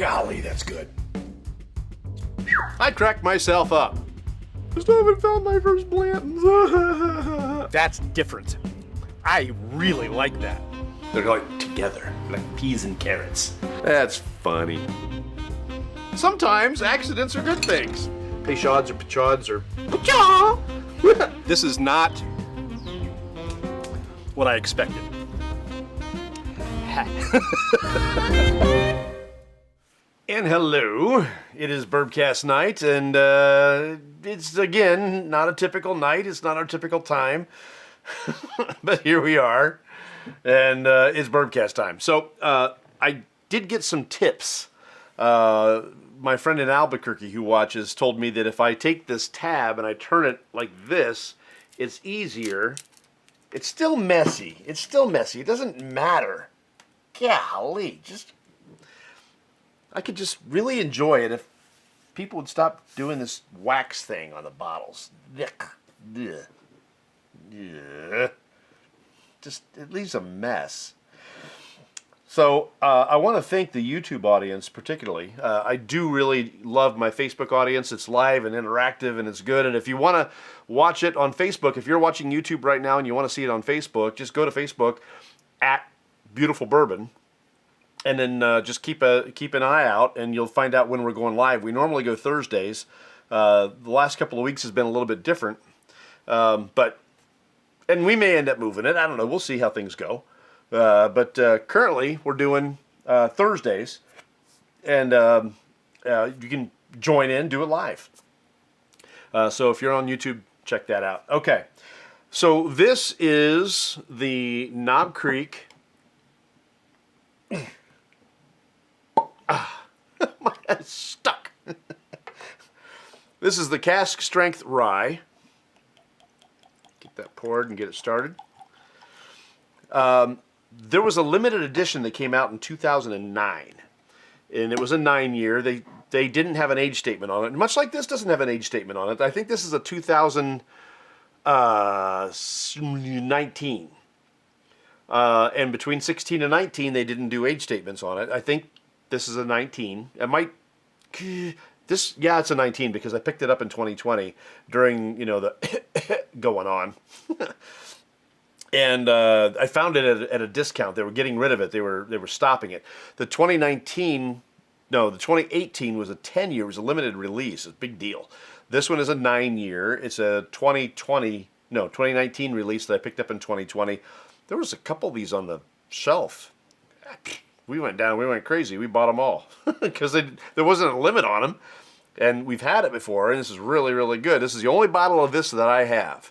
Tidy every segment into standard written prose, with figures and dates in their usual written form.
Golly, that's good. I cracked myself up. I still haven't found my first Blanton's. That's different. I really like that. They're like together, like peas and carrots. That's funny. Sometimes accidents are good things. Peychauds or Pechauds or Pechaw. This is not what I expected. And hello, it is Bourbcast night, and it's again not a typical night. It's not our typical time, but here we are, and it's Bourbcast time. So I did get some tips. My friend in Albuquerque who watches told me that if I take this tab and I turn it like this, it's easier. It's still messy. It's still messy. It doesn't matter. Golly, I could just really enjoy it if people would stop doing this wax thing on the bottles. Just, it leaves a mess. So I want to thank the YouTube audience particularly. I do really love my Facebook audience. It's live and interactive and it's good. And if you want to watch it on Facebook, if you're watching YouTube right now and you want to see it on Facebook, just go to Facebook at Beautiful Bourbon. And then just keep an eye out, and you'll find out when we're going live. We normally go Thursdays. The last couple of weeks has been a little bit different, and we may end up moving it. I don't know. We'll see how things go. But currently, we're doing Thursdays, and you can join in, do it live. So if you're on YouTube, check that out. Okay, so this is the Knob Creek. My head's stuck. This is the cask strength rye. Get that poured and get it started. There was a limited edition that came out in 2009, and it was a 9-year. They didn't have an age statement on it, much like this doesn't have an age statement on it. I think this is a 2019. And between 16 and 19, they didn't do age statements on it. I think this is a 19. It might, yeah, it's a 19 because I picked it up in 2020 during, the going on. And I found it at a discount. They were getting rid of it. They were stopping it. The 2018 was a 10-year. It was a limited release. It's a big deal. This one is a 9-year. It's a 2019 release that I picked up in 2020. There was a couple of these on the shelf. We went crazy. We bought them all because there wasn't a limit on them. And we've had it before, and this is really, really good. This is the only bottle of this that I have.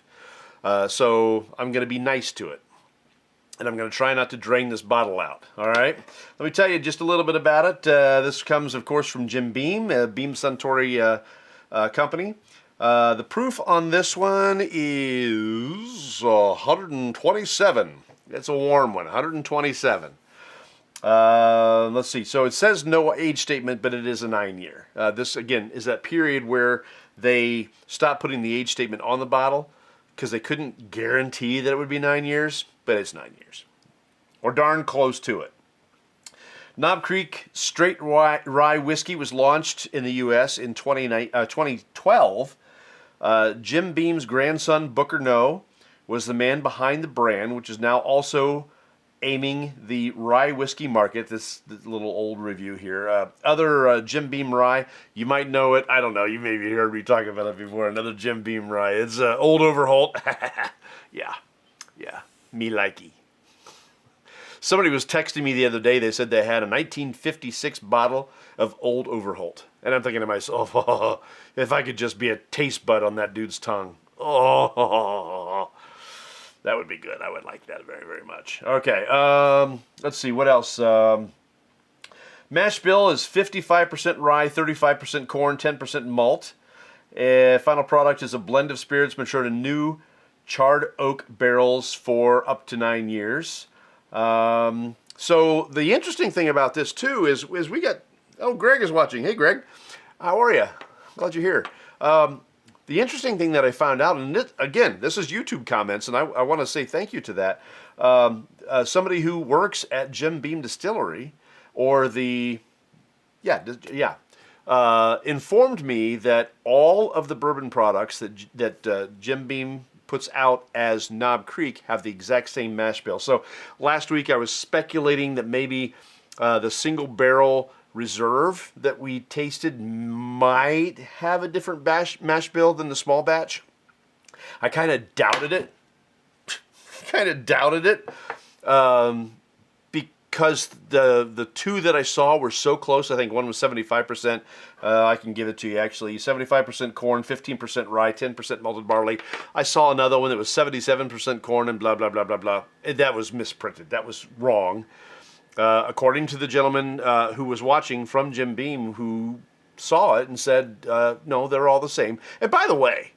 So I'm going to be nice to it. And I'm going to try not to drain this bottle out. All right? Let me tell you just a little bit about it. This comes, of course, from Jim Beam, Beam Suntory company. The proof on this one is 127. It's a warm one, 127. Let's see. So it says no age statement, but it is a 9-year. This, again, is that period where they stopped putting the age statement on the bottle because they couldn't guarantee that it would be 9 years, but it's 9 years. Or darn close to it. Knob Creek Straight Rye Whiskey was launched in the U.S. in 2012. Jim Beam's grandson, Booker No, was the man behind the brand, which is now also aiming the rye whiskey market. This little old review here. Other Jim Beam rye, you might know it. I don't know. You maybe heard me talk about it before. Another Jim Beam rye. It's Old Overholt. Yeah. Me likey. Somebody was texting me the other day. They said they had a 1956 bottle of Old Overholt. And I'm thinking to myself, oh, if I could just be a taste bud on that dude's tongue. Oh, that would be good. I would like that very, very much. Okay, let's see. What else? Mash bill is 55% rye, 35% corn, 10% malt. Final product is a blend of spirits matured in new charred oak barrels for up to 9 years. So the interesting thing about this, too, is we got... Oh, Greg is watching. Hey, Greg. How are you? Glad you're here. The interesting thing that I found out, and this is YouTube comments, and I want to say thank you to that. Somebody who works at Jim Beam Distillery, or the informed me that all of the bourbon products that Jim Beam puts out as Knob Creek have the exact same mash bill. So last week I was speculating that maybe the single barrel reserve that we tasted might have a different mash bill than the small batch. I kind of doubted it. Because the two that I saw were so close. I think one was 75%. I can give it to you actually. 75% corn, 15% rye, 10% malted barley. I saw another one that was 77% corn and blah, blah, blah, blah, blah. That was misprinted. That was wrong. According to the gentleman who was watching from Jim Beam, who saw it and said, no, they're all the same. And by the way,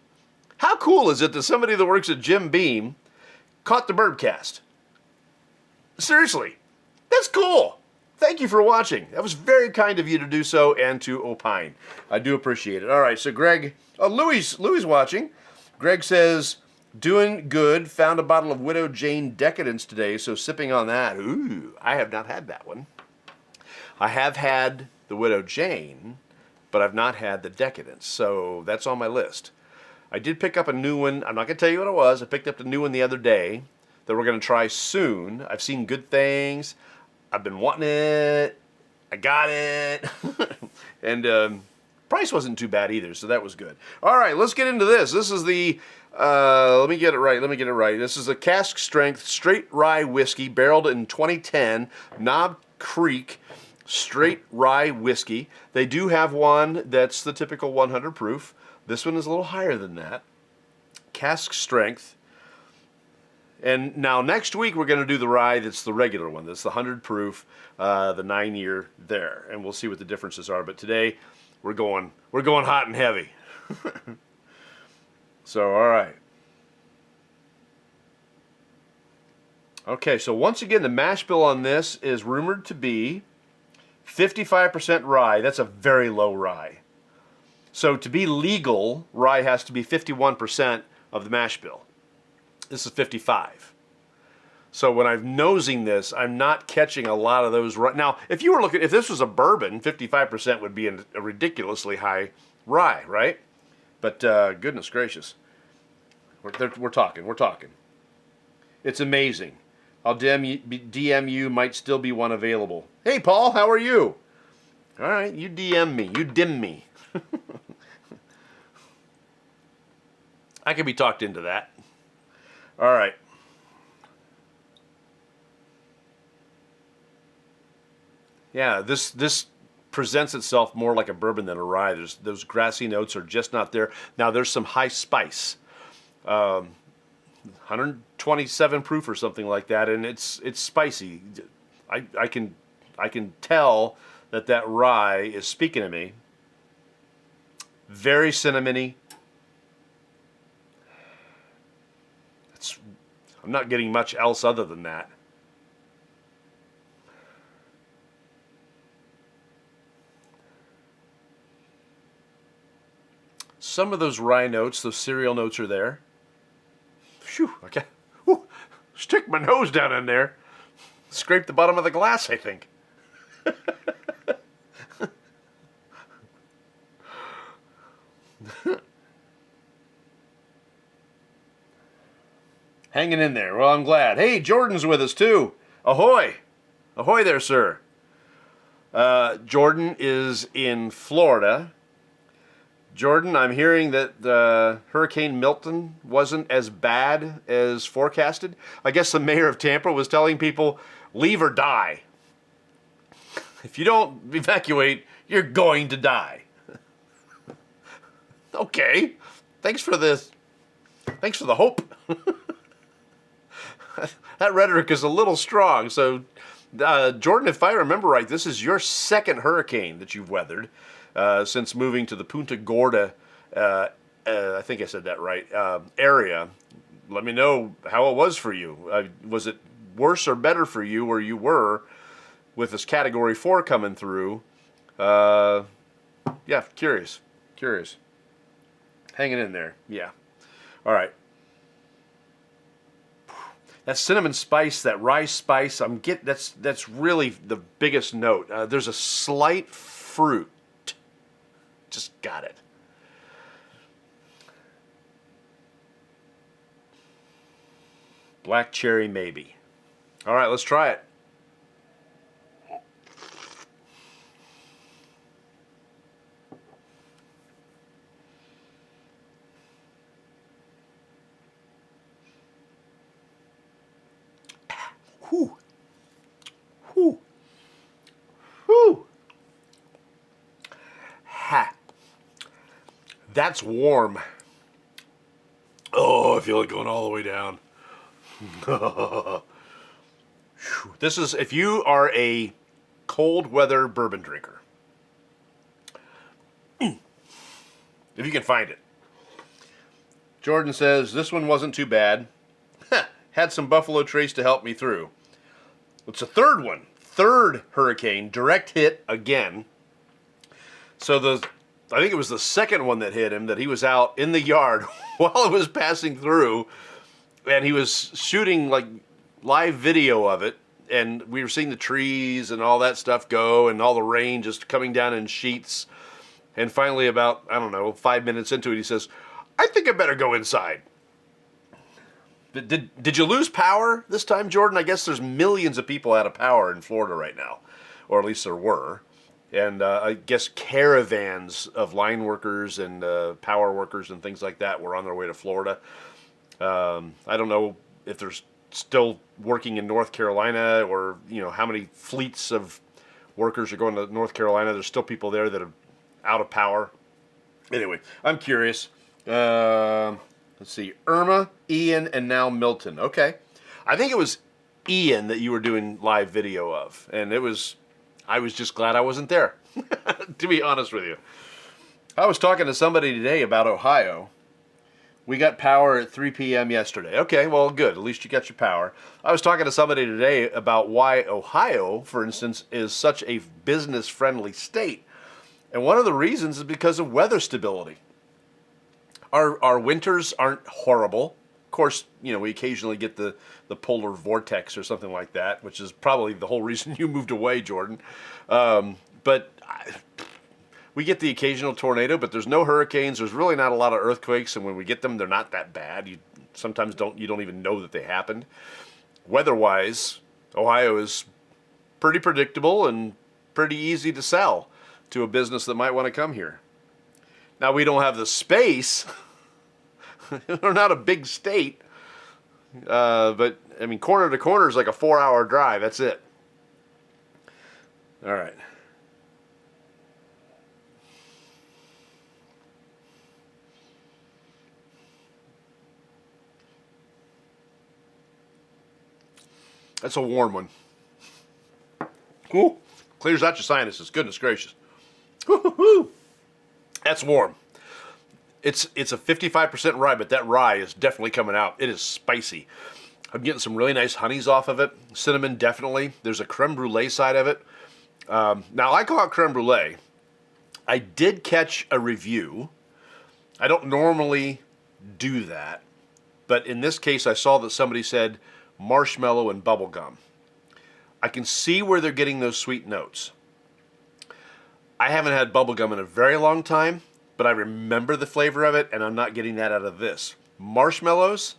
how cool is it that somebody that works at Jim Beam caught the Bourbcast? Seriously. That's cool. Thank you for watching. That was very kind of you to do so and to opine. I do appreciate it. All right, so Greg, Louis watching. Greg says, doing good. Found a bottle of Widow Jane Decadence today, so sipping on that. Ooh, I have not had that one. I have had the Widow Jane, but I've not had the Decadence, so that's on my list. I did pick up a new one. I'm not going to tell you what it was. I picked up the new one the other day that we're going to try soon. I've seen good things. I've been wanting it. I got it. And price wasn't too bad either, so that was good. All right, let's get into this. This is the, let me get it right. This is a cask strength straight rye whiskey barreled in 2010, Knob Creek straight rye whiskey. They do have one that's the typical 100 proof. This one is a little higher than that. Cask strength. And now next week we're going to do the rye that's the regular one. That's the 100 proof, the 9-year there. And we'll see what the differences are. But today we're going hot and heavy. So, all right. Okay, so once again, the mash bill on this is rumored to be 55% rye. That's a very low rye. So to be legal, rye has to be 51% of the mash bill. This is 55. So when I'm nosing this, I'm not catching a lot of those. Now, if this was a bourbon, 55% would be a ridiculously high rye, right? But goodness gracious, we're talking. It's amazing. I'll DM you. Might still be one available. Hey, Paul, how are you? All right, you DM me. You dim me. I can be talked into that. All right. Yeah, this presents itself more like a bourbon than a rye. Those grassy notes are just not there. Now there's some high spice, 127 proof or something like that, and it's spicy. I can tell that rye is speaking to me. Very cinnamony. I'm not getting much else other than that. Some of those rye notes, those cereal notes are there. Phew, okay. Whew, stick my nose down in there. Scrape the bottom of the glass, I think. Hanging in there. Well, I'm glad. Hey, Jordan's with us too. Ahoy. Ahoy there, sir. Jordan is in Florida. Jordan, I'm hearing that Hurricane Milton wasn't as bad as forecasted. I guess the mayor of Tampa was telling people, leave or die. If you don't evacuate, you're going to die. Okay. Thanks for the hope. That rhetoric is a little strong. So, Jordan, if I remember right, this is your second hurricane that you've weathered since moving to the Punta Gorda, I think I said that right, area. Let me know how it was for you. Was it worse or better for you where you were with this Category 4 coming through? Yeah, curious. Hanging in there, yeah. All right. that cinnamon spice, that rye spice, that's really the biggest note. There's a slight fruit. Just got it. Black cherry, maybe. All right, let's try it. Whew. Whew. Whew. Ha. That's warm. Oh, I feel it going all the way down. This is, if you are a cold weather bourbon drinker, if you can find it. Jordan says, this one wasn't too bad. Had some Buffalo Trace to help me through. It's a third one. Third hurricane, direct hit again. So I think it was the second one that hit him, that he was out in the yard while it was passing through, and he was shooting like live video of it, and we were seeing the trees and all that stuff go, and all the rain just coming down in sheets. And finally, about, I don't know, 5 minutes into it, he says, I think I better go inside. Did you lose power this time, Jordan? I guess there's millions of people out of power in Florida right now, or at least there were. And I guess caravans of line workers and power workers and things like that were on their way to Florida. I don't know if they're still working in North Carolina, or how many fleets of workers are going to North Carolina. There's still people there that are out of power. Anyway, I'm curious. Let's see, Irma, Ian, and now Milton. Okay. I think it was Ian that you were doing live video of, and I was just glad I wasn't there, to be honest with you. I was talking to somebody today about Ohio. We got power at 3 p.m. yesterday. Okay, well, good. At least you got your power. I was talking to somebody today about why Ohio, for instance, is such a business-friendly state. And one of the reasons is because of weather stability. Our winters aren't horrible. Of course, we occasionally get the polar vortex or something like that, which is probably the whole reason you moved away, Jordan. But we get the occasional tornado, but there's no hurricanes. There's really not a lot of earthquakes, and when we get them, they're not that bad. You sometimes don't even know that they happened. Weather-wise, Ohio is pretty predictable and pretty easy to sell to a business that might want to come here. Now, we don't have the space. We're not a big state. But, I mean, corner to corner is like a 4-hour drive. That's it. All right. That's a warm one. Cool. Clears out your sinuses. Goodness gracious. Woo-hoo-hoo. That's warm. It's a 55% rye, but that rye is definitely coming out. It is spicy. I'm getting some really nice honeys off of it. Cinnamon, definitely. There's a creme brulee side of it. Now, I call it creme brulee. I did catch a review. I don't normally do that, but in this case, I saw that somebody said marshmallow and bubblegum. I can see where they're getting those sweet notes. I haven't had bubblegum in a very long time, but I remember the flavor of it, and I'm not getting that out of this. Marshmallows,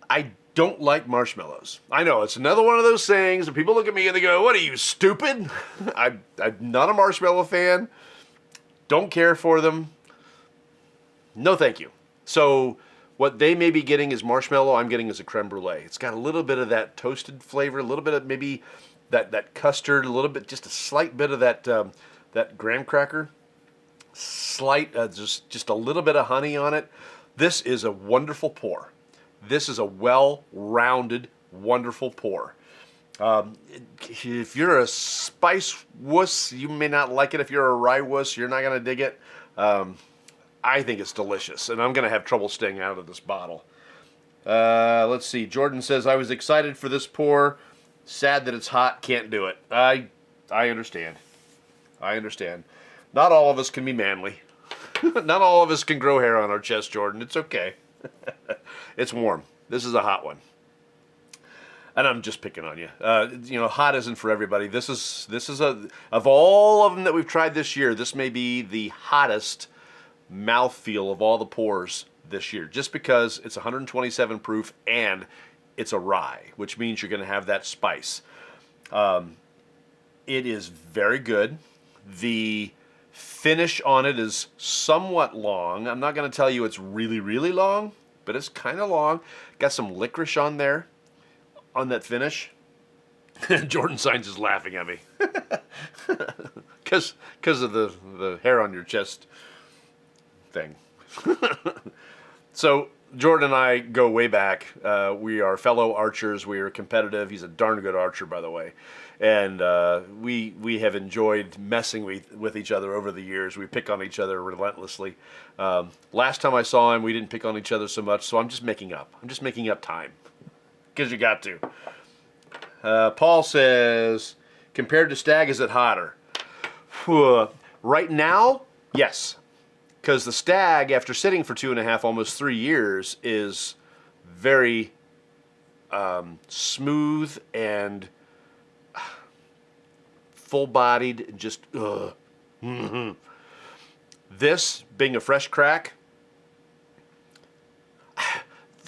I don't like marshmallows. I know, it's another one of those things, and people look at me and they go, what are you, stupid? I'm not a marshmallow fan. Don't care for them. No thank you. So what they may be getting is marshmallow, I'm getting is a creme brulee. It's got a little bit of that toasted flavor, a little bit of maybe that custard, a little bit, just a slight bit of that graham cracker, slight, just a little bit of honey on it. This is a wonderful pour. This is a well-rounded, wonderful pour. If you're a spice wuss, you may not like it. If you're a rye wuss, you're not going to dig it. I think it's delicious, and I'm going to have trouble staying out of this bottle. Let's see. Jordan says, I was excited for this pour. Sad that it's hot. Can't do it. I understand. I understand. Not all of us can be manly. Not all of us can grow hair on our chest, Jordan. It's okay. It's warm. This is a hot one. And I'm just picking on you. Hot isn't for everybody. This is of all of them that we've tried this year, this may be the hottest mouthfeel of all the pours this year, just because it's 127 proof and it's a rye, which means you're going to have that spice. It is very good. The finish on it is somewhat long. I'm not going to tell you it's really, really long, but it's kind of long. Got some licorice on there on that finish. Jordan Signs is laughing at me because of the hair on your chest thing. So Jordan and I go way back. We are fellow archers. We are competitive. He's a darn good archer, by the way. And we have enjoyed messing with each other over the years. We pick on each other relentlessly. Last time I saw him, we didn't pick on each other so much, so I'm just making up. I'm just making up time. Because you got to. Paul says, compared to Stag, is it hotter? Right now, yes. Because the Stag, after sitting for 2.5, almost 3 years, is very smooth and full-bodied, just This, being a fresh crack,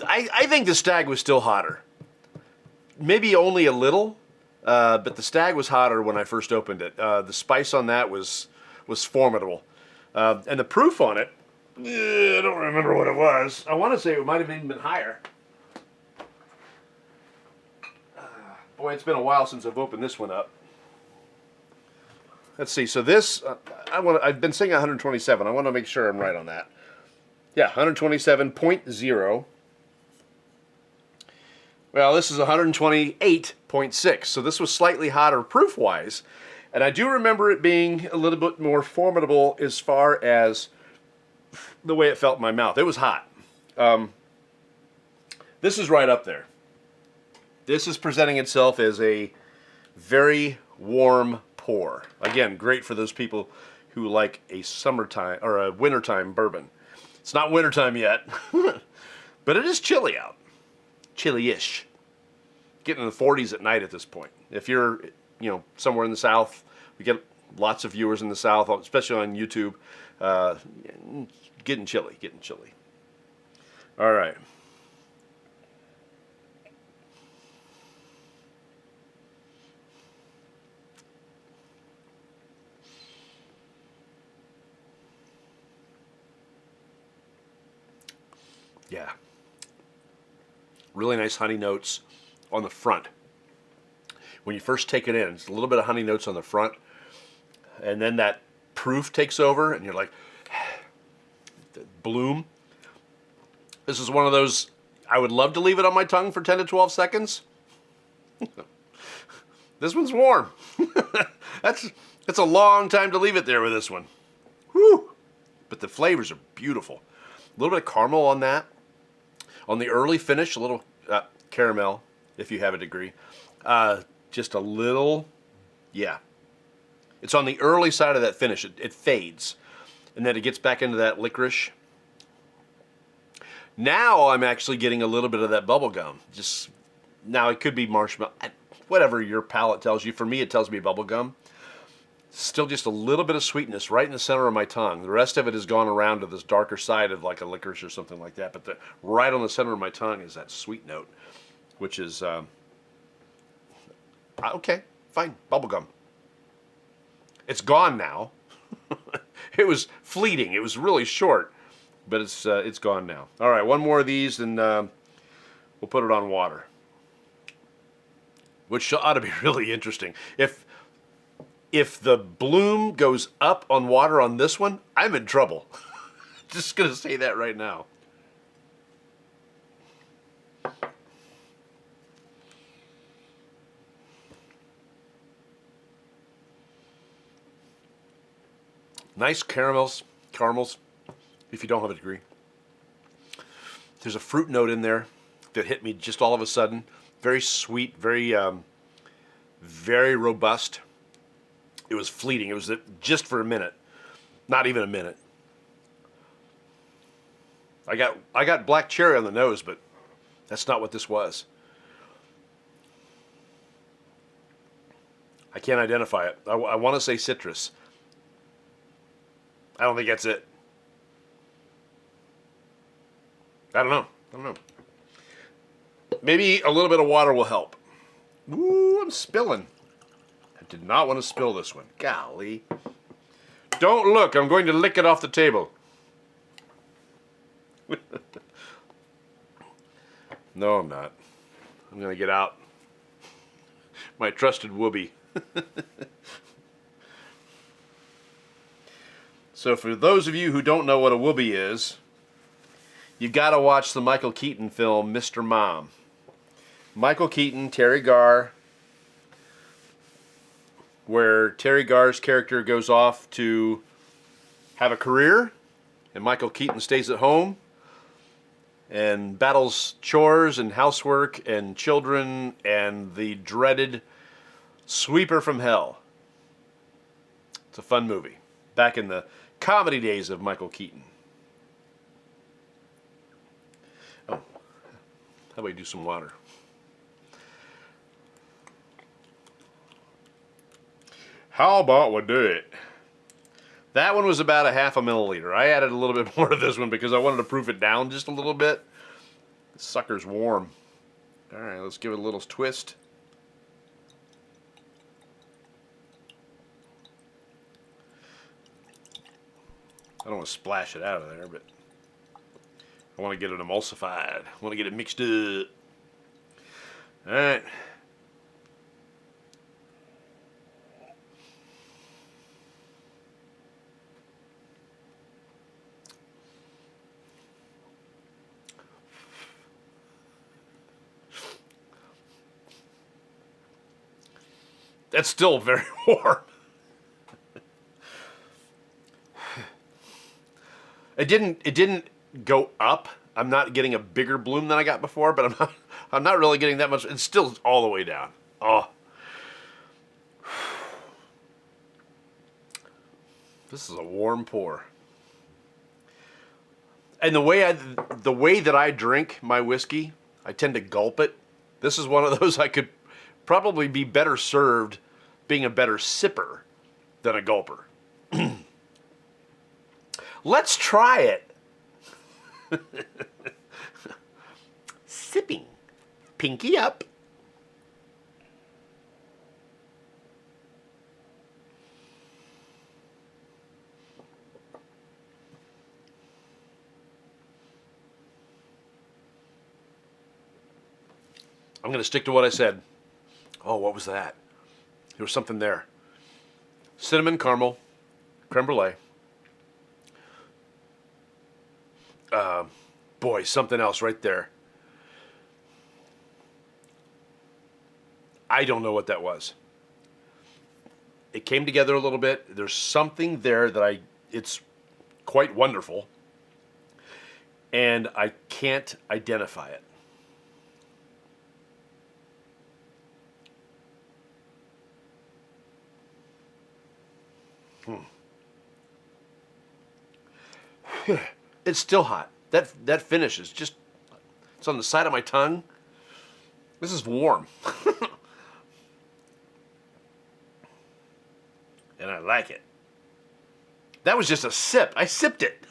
I think the Stag was still hotter. Maybe only a little, but the Stag was hotter when I first opened it. The spice on that was formidable. And the proof on it, I don't remember what it was. I want to say it might have even been higher. Boy, it's been a while since I've opened this one up. Let's see. So this, I've been saying 127. I want to make sure I'm right on that. Yeah, 127.0. Well, this is 128.6, so this was slightly hotter proof-wise. And I do remember it being a little bit more formidable as far as the way it felt in my mouth. It was hot. This is right up there. This is presenting itself as a very warm pour. Again, great for those people who like a summertime or a wintertime bourbon. It's not wintertime yet, but it is chilly out. Chilly-ish. Getting in the 40s at night at this point. If you're, somewhere in the South, we get lots of viewers in the South, especially on YouTube. Getting chilly. All right. Yeah. Really nice honey notes on the front. When you first take it in, it's a little bit of honey notes on the front, and then that proof takes over, and you're like, bloom. This is one of those, I would love to leave it on my tongue for 10 to 12 seconds. This one's warm. That's a long time to leave it there with this one. Whew. But the flavors are beautiful. A little bit of caramel on that. On the early finish, a little caramel, if you have a degree. Just a little, yeah. It's on the early side of that finish. It fades. And then it gets back into that licorice. Now I'm actually getting a little bit of that bubble gum. Now it could be marshmallow. Whatever your palate tells you. For me, it tells me bubble gum. Still just a little bit of sweetness right in the center of my tongue. The rest of it has gone around to this darker side of like a licorice or something like that. But right on the center of my tongue is that sweet note, which is, okay, fine, bubblegum. It's gone now. It was fleeting. It was really short, but it's gone now. All right, one more of these, and we'll put it on water, which ought to be really interesting. If the bloom goes up on water on this one, I'm in trouble. Just going to say that right now. Nice caramels, if you don't have a degree. There's a fruit note in there that hit me just all of a sudden. Very sweet, very robust. It was fleeting. It was just for a minute. Not even a minute. I got black cherry on the nose, but That's not what this was. I can't identify it. I want to say citrus. I don't think that's it. I don't know. Maybe a little bit of water will help. Ooh, I'm spilling. I did not want to spill this one. Golly. Don't look. I'm going to lick it off the table. No, I'm not. I'm going to get out my trusted whoopee. So for those of you who don't know what a whoopee is, you've got to watch the Michael Keaton film, Mr. Mom. Michael Keaton, Terry Garr, where Terry Garr's character goes off to have a career, and Michael Keaton stays at home and battles chores and housework and children and the dreaded sweeper from hell. It's a fun movie. Back in the comedy days of Michael Keaton. Oh, how about we do some water? How about we do it? That one was about a half a milliliter. I added a little bit more to this one because I wanted to proof it down just a little bit. This sucker's warm. All right, let's give it a little twist. I don't want to splash it out of there, but I want to get it emulsified. I want to get it mixed up. All right. That's still very warm. It didn't go up. I'm not getting a bigger bloom than I got before, but I'm not really getting that much. It's still all the way down. Oh. This is a warm pour. And the way that I drink my whiskey, I tend to gulp it. This is one of those I could probably be better served being a better sipper than a gulper. Let's try it. Sipping. Pinky up. I'm going to stick to what I said. Oh, what was that? There was something there. Cinnamon caramel, creme brulee. Boy, something else right there. I don't know what that was. It came together a little bit. There's something there that it's quite wonderful. And I can't identify it. It's still hot. That finish is just, it's on the side of my tongue. This is warm. And I like it. That was just a sip. I sipped it.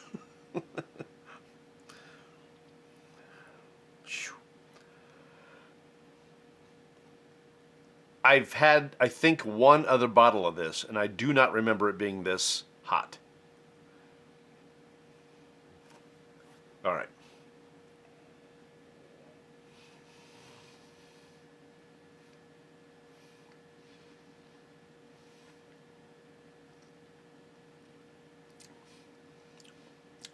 I've had, I think, one other bottle of this, and I do not remember it being this hot. All right.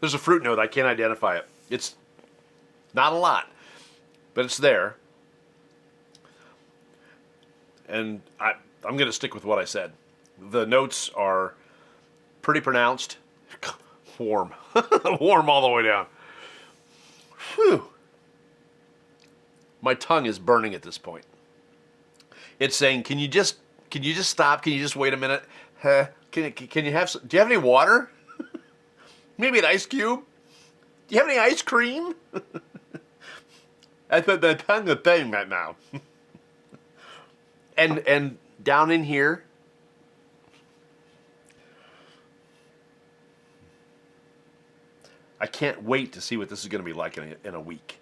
There's a fruit note. I can't identify it. It's not a lot, but it's there. And I'm going to stick with what I said. The notes are pretty pronounced. Warm. Warm all the way down. Whew. My tongue is burning at this point. It's saying, can you just stop? Can you just wait a minute? Can you have some, do you have any water? Maybe an ice cube? Do you have any ice cream? I put my tongue in thing right now. and down in here, I can't wait to see what this is going to be like in a week.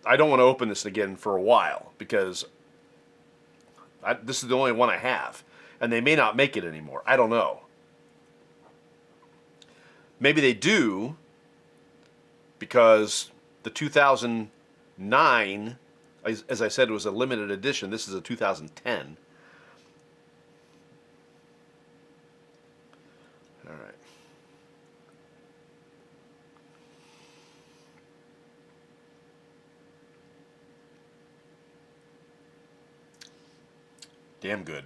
I don't want to open this again for a while because this is the only one I have. And they may not make it anymore. I don't know. Maybe they do because the 2009, as I said, was a limited edition. This is a 2010. All right. Damn good.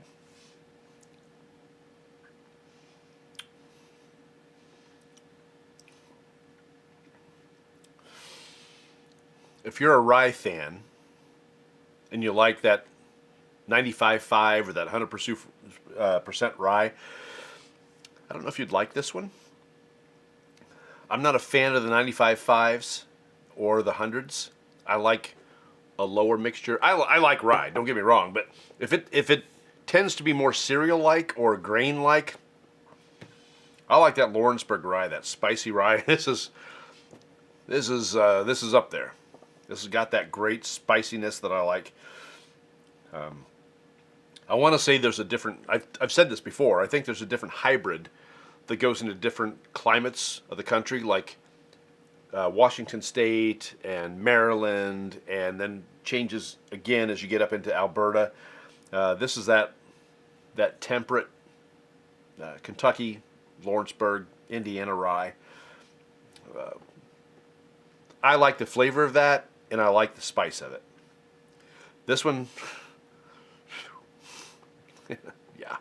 If you're a rye fan and you like that 95.5 or that 100% rye, I don't know if you'd like this one. I'm not a fan of the 95.5s or the 100s. I like a lower mixture. I like rye, don't get me wrong, but if it tends to be more cereal-like or grain-like, I like that Lawrenceburg rye, that spicy rye. This is up there. This has got that great spiciness that I like. I want to say there's a different, I've said this before, I think there's a different hybrid that goes into different climates of the country, like Washington State and Maryland, and then changes again as you get up into Alberta. This is that temperate Kentucky, Lawrenceburg, Indiana rye. I like the flavor of that, and I like the spice of it. This one, yeah.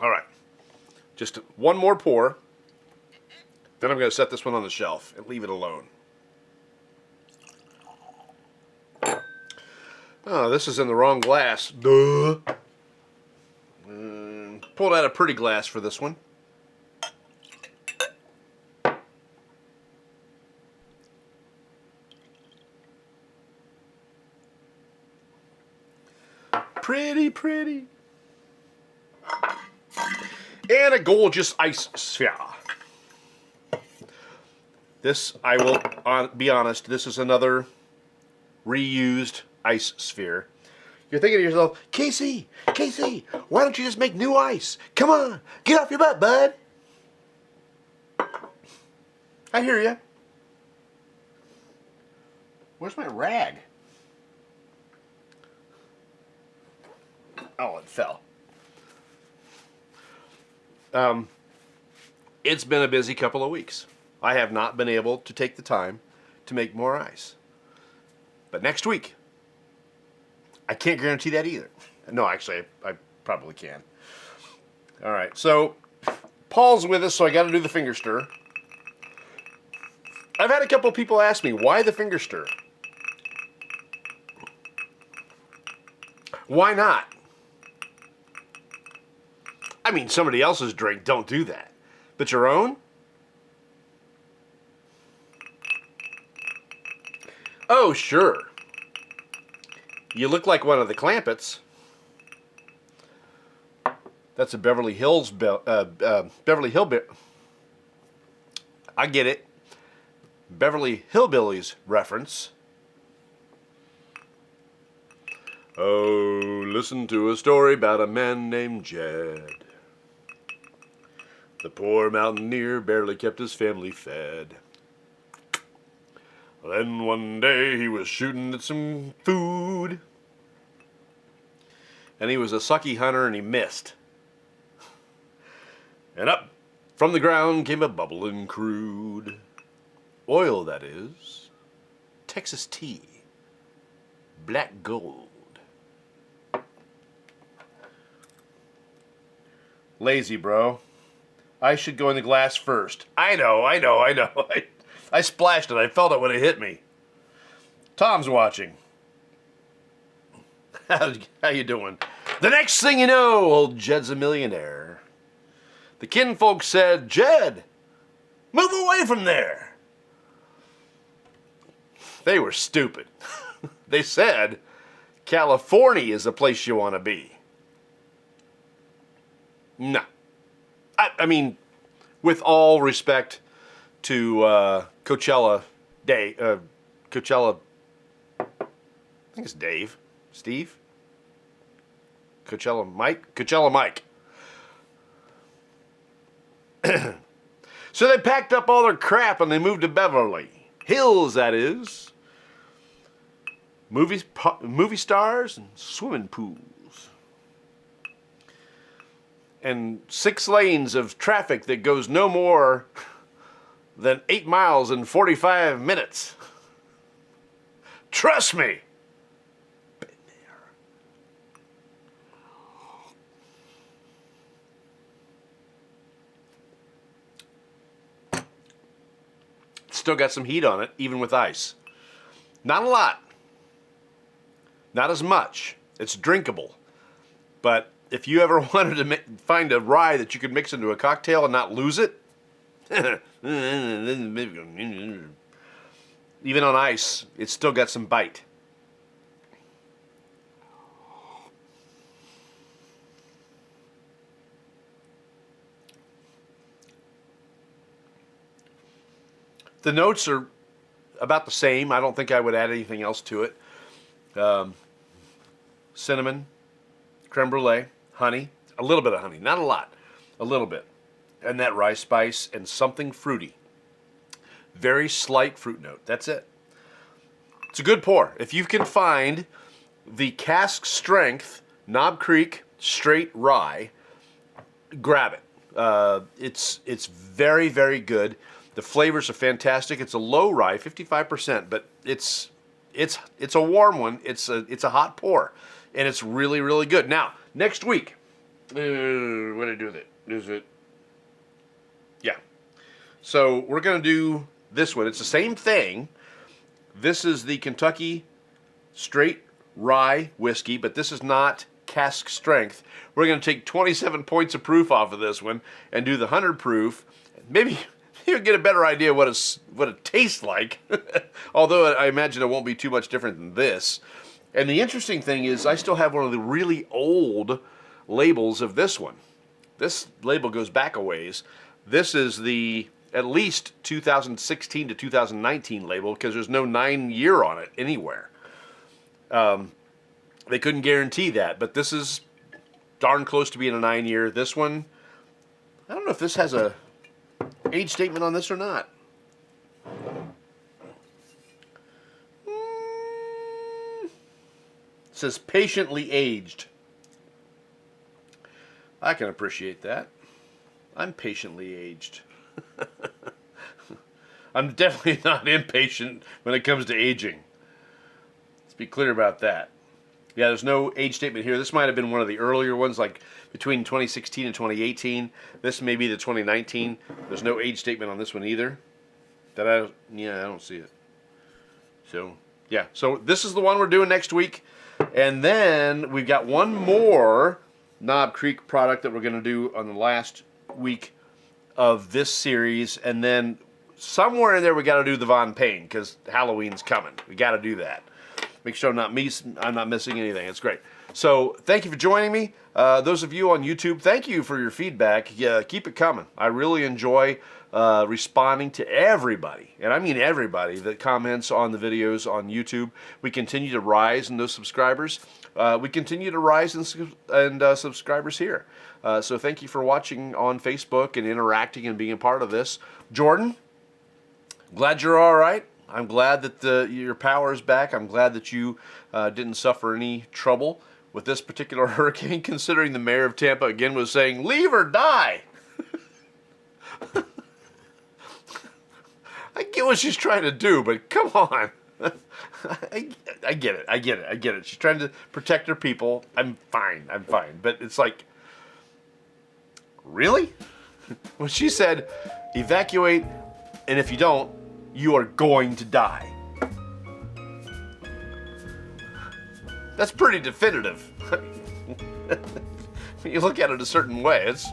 All right, just one more pour. Then I'm going to set this one on the shelf and leave it alone. Oh, this is in the wrong glass. Duh. Pulled out a pretty glass for this one. Pretty, pretty. And a gorgeous ice sphere. This, I will be honest, this is another reused ice sphere. You're thinking to yourself, Casey, why don't you just make new ice? Come on, get off your butt, bud. I hear you. Where's my rag? Oh, it fell. It's been a busy couple of weeks. I have not been able to take the time to make more ice. But next week, I can't guarantee that either. No, actually, I probably can. All right, so Paul's with us, so I got to do the finger stir. I've had a couple of people ask me, why the finger stir? Why not? I mean, somebody else's drink, don't do that. But your own? Oh, sure. You look like one of the Clampetts. That's a Beverly Hills, Beverly Hillbillies. I get it. Beverly Hillbillies reference. Oh, listen to a story about a man named Jed. The poor mountaineer barely kept his family fed. Then one day he was shooting at some food. And he was a sucky hunter and he missed. And up from the ground came a bubbling crude. Oil, that is. Texas tea. Black gold. Lazy, bro. I should go in the glass first. I know. I splashed it. I felt it when it hit me. Tom's watching. How you doing? The next thing you know, old Jed's a millionaire. The kinfolk said, Jed, move away from there. They were stupid. They said California is the place you want to be. No. I mean, with all respect to Coachella Day, Coachella, I think it's Dave, Steve, Coachella Mike. So they packed up all their crap and they moved to Beverly Hills, that is. Movie stars and swimming pools. And 6 lanes of traffic that goes no more than 8 miles in 45 minutes. Trust me. Been there. Still got some heat on it, even with ice. Not a lot. Not as much. It's drinkable. But if you ever wanted to find a rye that you could mix into a cocktail and not lose it, even on ice, it's still got some bite. The notes are about the same. I don't think I would add anything else to it. Cinnamon, creme brulee, honey, a little bit of honey, not a lot, a little bit. And that rye spice and something fruity. Very slight fruit note. That's it. It's a good pour. If you can find the cask strength Knob Creek straight rye, grab it. It's very, very good. The flavors are fantastic. It's a low rye, 55%, but it's a warm one. It's a hot pour, and it's really, really good. Now, next week, what do I do with it? Is it? Yeah. So we're gonna do this one. It's the same thing. This is the Kentucky straight rye whiskey, but this is not cask strength. We're gonna take 27 points of proof off of this one and do the 100 proof. Maybe you'll get a better idea what it tastes like. Although I imagine it won't be too much different than this. And the interesting thing is I still have one of the really old labels of this one. This label goes back a ways. This is the at least 2016 to 2019 label because there's no 9-year on it anywhere. They couldn't guarantee that, but this is darn close to being a 9-year. This one, I don't know if this has a age statement on this or not. It says patiently aged. I can appreciate that. I'm patiently aged. I'm definitely not impatient when it comes to aging. Let's be clear about that. Yeah, there's no age statement here. This might have been one of the earlier ones, like between 2016 and 2018. This may be the 2019. There's no age statement on this one either. I don't see it. So, yeah. So this is the one we're doing next week. And then we've got one more Knob Creek product that we're going to do on the last week of this series. And then somewhere in there we got to do the Von Payne because Halloween's coming. We got to do that. Make sure I'm not missing anything. It's great. So thank you for joining me. Those of you on YouTube, thank you for your feedback. Yeah, keep it coming. I really enjoy responding to everybody, and I mean everybody, that comments on the videos on YouTube. We continue to rise in those subscribers. We continue to rise in subscribers here. So thank you for watching on Facebook and interacting and being a part of this. Jordan, glad you're all right. I'm glad that your power is back. I'm glad that you didn't suffer any trouble with this particular hurricane, considering the mayor of Tampa again was saying, leave or die. I get what she's trying to do, but come on. I get it. She's trying to protect her people. I'm fine. But it's like, really? When she said, evacuate, and if you don't, you are going to die. That's pretty definitive. When you look at it a certain way, it's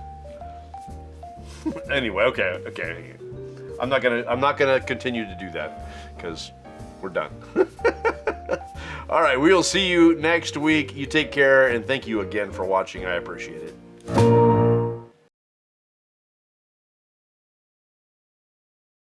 anyway. Okay. I'm not gonna continue to do that because We're done. All right, we will see you next week. You take care, and thank you again for watching. I appreciate it.